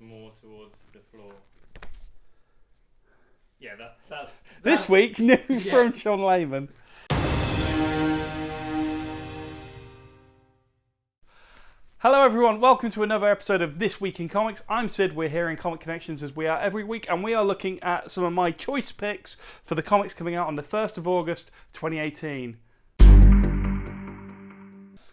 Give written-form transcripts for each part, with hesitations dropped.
more towards the floor. Yeah, that's This week, new from John Layman. Hello everyone, welcome to another episode of This Week in Comics. I'm Sid, we're here in Comic Connections as we are every week, and we are looking at some of my choice picks for the comics coming out on the 1st of August 2018.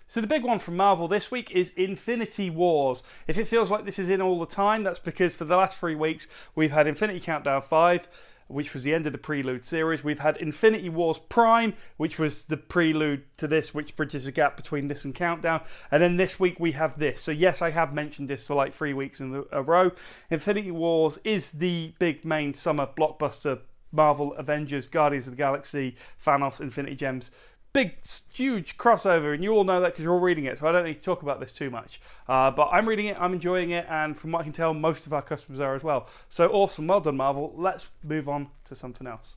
So the big one from Marvel this week is Infinity Wars. If it feels like this is in all the time, that's because for the last 3 weeks we've had Infinity Countdown 5, which was the end of the Prelude series. We've had Infinity Wars Prime, which was the prelude to this, which bridges the gap between this and Countdown. And then this week we have this. So yes, I have mentioned this for like 3 weeks in a row. Infinity Wars is the big main summer blockbuster Marvel Avengers, Guardians of the Galaxy, Thanos, Infinity Gems. Big, huge crossover, and you all know that because you're all reading it, so I don't need to talk about this too much. But I'm reading it, I'm enjoying it, and from what I can tell, most of our customers are as well. So awesome, well done Marvel. Let's move on to something else.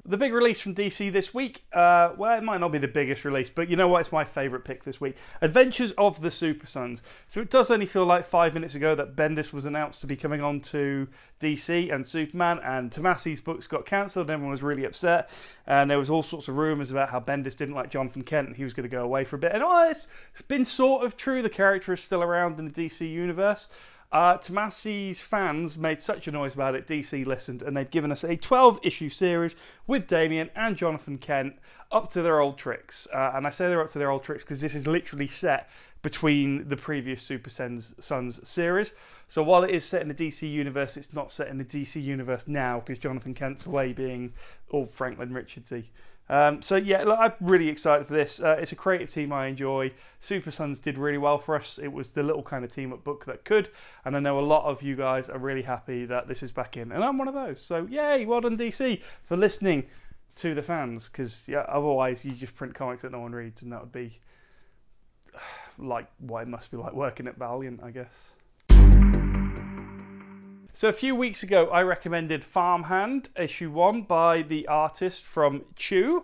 The big release from DC this week, well, it might not be the biggest release, but you know what? It's my favourite pick this week. Adventures of the Super Sons. So it does only feel like 5 minutes ago that Bendis was announced to be coming on to DC and Superman, and Tomasi's books got cancelled, and everyone was really upset. And there was all sorts of rumours about how Bendis didn't like Jonathan Kent and he was going to go away for a bit. And it's been sort of true. The character is still around in the DC universe. Tomasi's fans made such a noise about it, DC listened, and they've given us a 12-issue series with Damian and Jonathan Kent up to their old tricks. And I say they're up to their old tricks because this is literally set between the previous Super Sons series. So while it is set in the DC universe, it's not set in the DC universe now because Jonathan Kent's away being all Franklin Richardsy. So yeah, look, I'm really excited for this. It's a creative team I enjoy. Super Sons did really well for us. It was the little kind of team up book that could, and I know a lot of you guys are really happy that this is back in, and I'm one of those. So yay, well done DC for listening to the fans, because yeah, otherwise you just print comics that no one reads, and that would be like what it must be like working at Valiant, I guess. So a few weeks ago, I recommended Farmhand, issue 1 by the artist from Chew,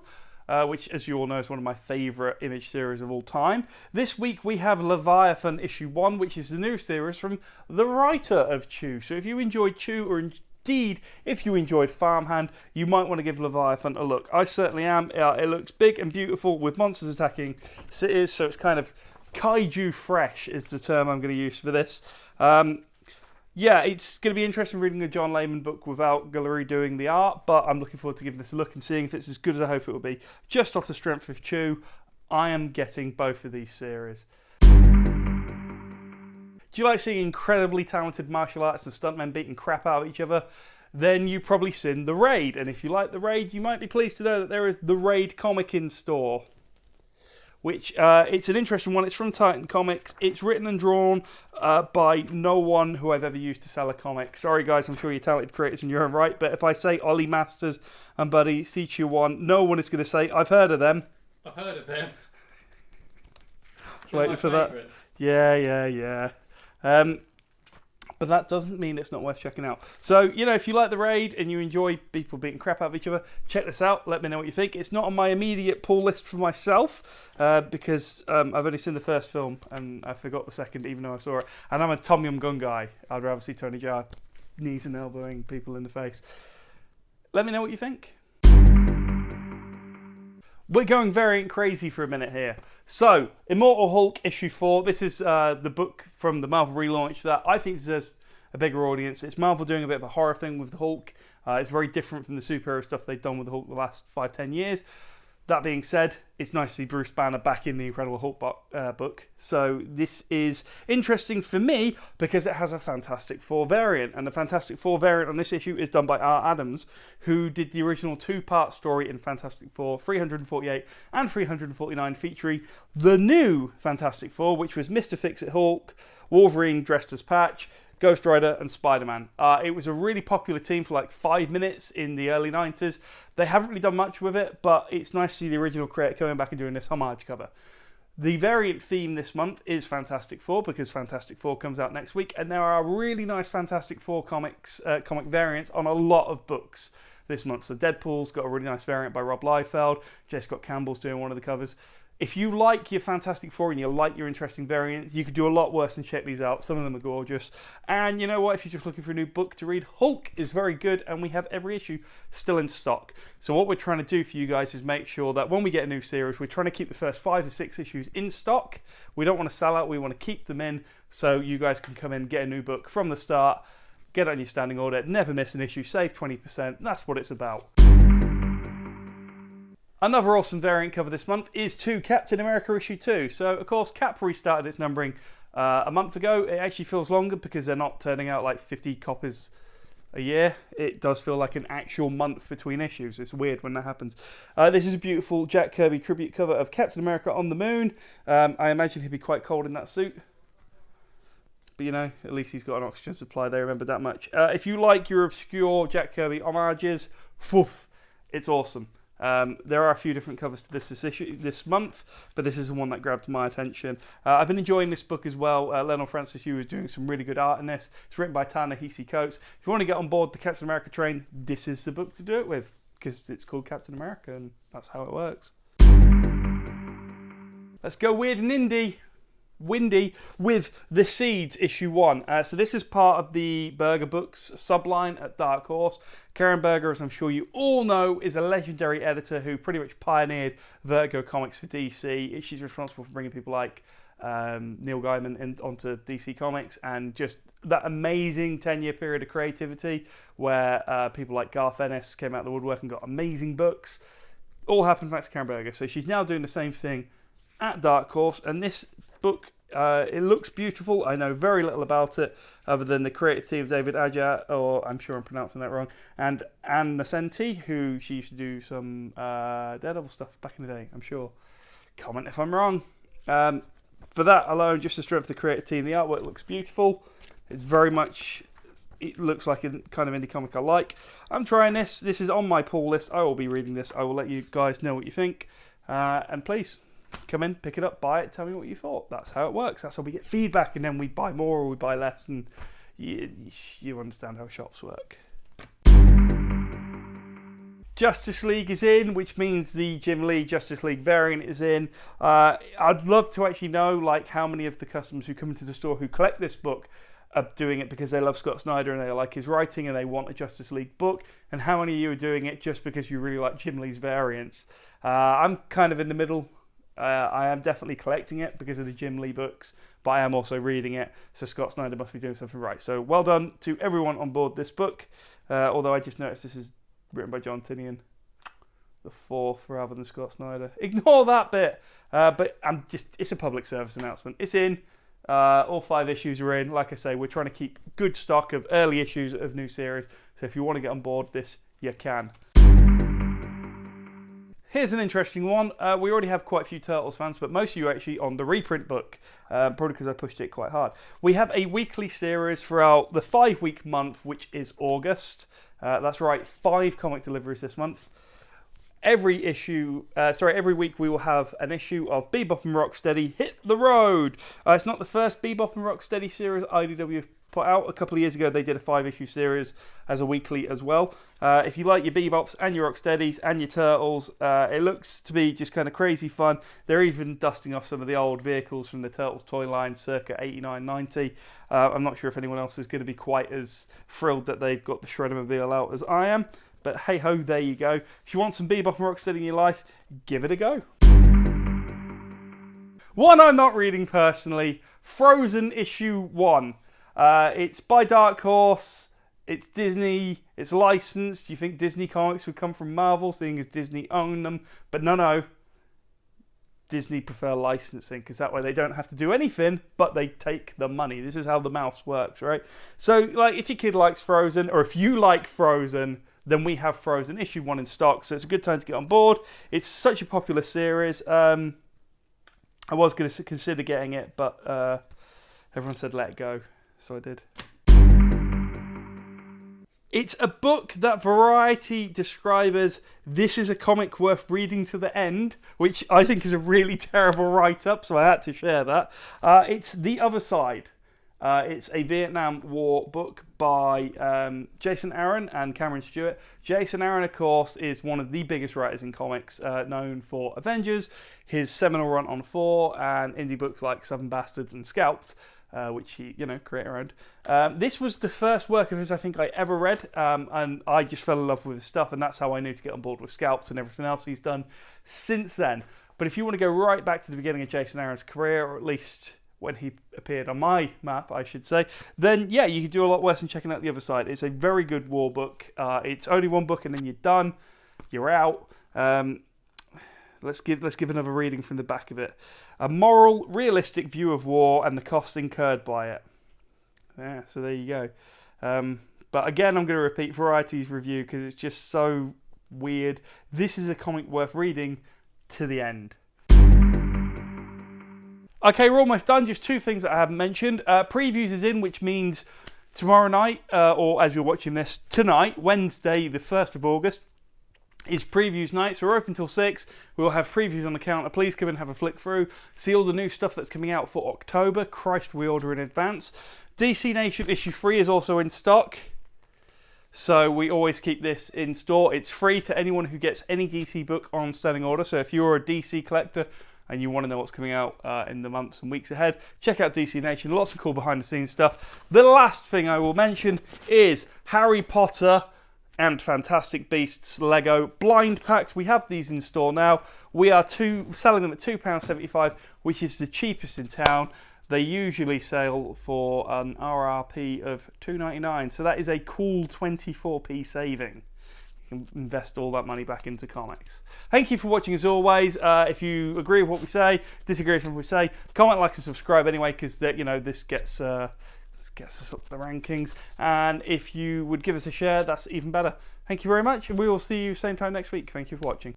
which, as you all know, is one of my favourite Image series of all time. This week, we have Leviathan, issue 1, which is the new series from the writer of Chew. So if you enjoyed Chew, or indeed, if you enjoyed Farmhand, you might want to give Leviathan a look. I certainly am. It looks big and beautiful with monsters attacking cities, so it's kind of kaiju fresh is the term I'm going to use for this. Yeah, it's going to be interesting reading a John Layman book without Guillory doing the art, but I'm looking forward to giving this a look and seeing if it's as good as I hope it will be. Just off the strength of Chew, I am getting both of these series. Do you like seeing incredibly talented martial artists and stuntmen beating crap out of each other? Then you've probably seen The Raid, and if you like The Raid, you might be pleased to know that there is The Raid comic in store. Which, it's an interesting one. It's from Titan Comics. It's written and drawn by no one who I've ever used to sell a comic. Sorry guys, I'm sure you're talented creators in your own right, but if I say Ollie Masters and Buddy C21, no one is going to say, I've heard of them. I've heard of them. Waiting for favorites. That. Yeah. But that doesn't mean it's not worth checking out. So, you know, if you like The Raid and you enjoy people beating crap out of each other, check this out. Let me know what you think. It's not on my immediate pull list for myself because I've only seen the first film and I forgot the second, even though I saw it. And I'm a Tom Yum Gun guy. I'd rather see Tony Jaa knees and elbowing people in the face. Let me know what you think. We're going very crazy for a minute here. So, Immortal Hulk issue 4. This is the book from the Marvel relaunch that I think deserves a bigger audience. It's Marvel doing a bit of a horror thing with the Hulk. It's very different from the superhero stuff they've done with the Hulk the last 5-10 years. That being said, it's nice to see Bruce Banner back in the Incredible Hulk book. So this is interesting for me because it has a Fantastic Four variant. And the Fantastic Four variant on this issue is done by R. Adams, who did the original 2-part story in Fantastic Four 348 and 349, featuring the new Fantastic Four, which was Mr. Fix-It-Hulk, Wolverine dressed as Patch, Ghost Rider and Spider-Man. It was a really popular team for like 5 minutes in the early 90s. They haven't really done much with it, but it's nice to see the original creator coming back and doing this homage cover. The variant theme this month is Fantastic Four, because Fantastic Four comes out next week, and there are really nice Fantastic Four comic variants on a lot of books this month. So Deadpool's got a really nice variant by Rob Liefeld. J. Scott Campbell's doing one of the covers. If you like your Fantastic Four and you like your interesting variants, you could do a lot worse than check these out. Some of them are gorgeous. And you know what? If you're just looking for a new book to read, Hulk is very good, and we have every issue still in stock. So what we're trying to do for you guys is make sure that when we get a new series, we're trying to keep the first 5 to 6 issues in stock. We don't want to sell out. We want to keep them in so you guys can come in, get a new book from the start, get it on your standing order, never miss an issue, save 20%. That's what it's about. Another awesome variant cover this month is to Captain America issue 2. So, of course, Cap restarted its numbering a month ago. It actually feels longer because they're not turning out like 50 copies a year. It does feel like an actual month between issues. It's weird when that happens. This is a beautiful Jack Kirby tribute cover of Captain America on the moon. I imagine he'd be quite cold in that suit. But, you know, at least he's got an oxygen supply there, remember that much. If you like your obscure Jack Kirby homages, woof, it's awesome. There are a few different covers to this issue this month, but this is the one that grabbed my attention. I've been enjoying this book as well. Lionel Francis Hugh is doing some really good art in this. It's written by Ta-Nehisi Coates. If you want to get on board the Captain America train, this is the book to do it with, because it's called Captain America, and that's how it works. Let's go weird and windy with The Seeds issue 1. So this is part of the Berger Books subline at Dark Horse. Karen Berger, as I'm sure you all know, is a legendary editor who pretty much pioneered Vertigo Comics for DC. She's responsible for bringing people like Neil Gaiman onto DC Comics, and just that amazing 10-year period of creativity where people like Garth Ennis came out of the woodwork and got amazing books. All happened thanks to Karen Berger. So she's now doing the same thing at Dark Horse, and this book, it looks beautiful. I know very little about it other than the creative team of David Aja, or I'm sure I'm pronouncing that wrong, and Anne Nascenti, who she used to do some Daredevil stuff back in the day, I'm sure. Comment if I'm wrong. For that alone, just the strength of the creative team, the artwork looks beautiful. It's very much, it looks like a kind of indie comic I like. I'm trying this. This is on my pull list. I will be reading this. I will let you guys know what you think. And please, come in, pick it up, buy it, tell me what you thought. That's how it works. That's how we get feedback, and then we buy more or we buy less, and you understand how shops work. Justice League is in, which means the Jim Lee Justice League variant is in. I'd love to actually know like how many of the customers who come into the store who collect this book are doing it because they love Scott Snyder and they like his writing and they want a Justice League book, and how many of you are doing it just because you really like Jim Lee's variants. I'm kind of in the middle. I am definitely collecting it because of the Jim Lee books, but I am also reading it, so Scott Snyder must be doing something right. So well done to everyone on board this book, although I just noticed this is written by John Tinian, the fourth rather than Scott Snyder. Ignore that bit, but it's a public service announcement. It's in, all 5 issues are in. Like I say, we're trying to keep good stock of early issues of new series, so if you want to get on board this, you can. Here's an interesting one. We already have quite a few Turtles fans, but most of you are actually on the reprint book, probably because I pushed it quite hard. We have a weekly series throughout the 5-week month, which is August. That's right, 5 comic deliveries this month. Every week we will have an issue of Bebop and Rocksteady Hit the Road. It's not the first Bebop and Rocksteady series IDW put out. A couple of years ago they did a 5-issue series as a weekly as well. If you like your Bebops and your Rocksteadies and your Turtles, it looks to be just kind of crazy fun. They're even dusting off some of the old vehicles from the Turtles toy line circa 89-90. I'm not sure if anyone else is going to be quite as thrilled that they've got the Shredder-mobile out as I am. But hey ho, there you go. If you want some Bebop and Rocksteady in your life, give it a go. One I'm not reading personally, Frozen issue 1. It's by Dark Horse, it's Disney, it's licensed. You think Disney comics would come from Marvel, seeing as Disney own them, but no. Disney prefer licensing, because that way they don't have to do anything, but they take the money. This is how the mouse works, right? So, like, if your kid likes Frozen, or if you like Frozen, then we have Frozen issue 1 in stock, so it's a good time to get on board. It's such a popular series. I was going to consider getting it, but everyone said let it go, so I did. It's a book that Variety describe as, this is a comic worth reading to the end, which I think is a really terrible write-up, so I had to share that. It's The Other Side. It's a Vietnam War book by Jason Aaron and Cameron Stewart. Jason Aaron, of course, is one of the biggest writers in comics, known for Avengers, his seminal run on 4, and indie books like Seven Bastards and Scalped, which he, created around. This was the first work of his I think I ever read, and I just fell in love with his stuff, and that's how I knew to get on board with Scalped and everything else he's done since then. But if you want to go right back to the beginning of Jason Aaron's career, or at least when he appeared on my map, I should say, then yeah, you could do a lot worse than checking out the other side. It's a very good war book. It's only one book and then you're done. You're out. Let's give another reading from the back of it. A moral, realistic view of war and the costs incurred by it. Yeah, so there you go. But again, I'm going to repeat Variety's review because it's just so weird. This is a comic worth reading to the end. Okay, we're almost done. Just 2 things that I haven't mentioned. Previews is in, which means tomorrow night, or as you're watching this, tonight, Wednesday, the 1st of August, is previews night. So we're open till 6. We'll have previews on the counter. Please come and have a flick through. See all the new stuff that's coming out for October. Christ, we order in advance. DC Nation issue 3 is also in stock. So we always keep this in store. It's free to anyone who gets any DC book on standing order. So if you're a DC collector and you want to know what's coming out in the months and weeks ahead, check out DC Nation. Lots of cool behind the scenes stuff. The last thing I will mention is Harry Potter and Fantastic Beasts Lego blind packs. We have these in store now. We are selling them at £2.75, which is the cheapest in town. They usually sell for an RRP of $2.99, so that is a cool 24p saving. You can invest all that money back into comics. Thank you for watching as always. If you agree with what we say, disagree with what we say, comment, like, and subscribe anyway, because this gets us up the rankings. And if you would give us a share, that's even better. Thank you very much, and we will see you same time next week. Thank you for watching.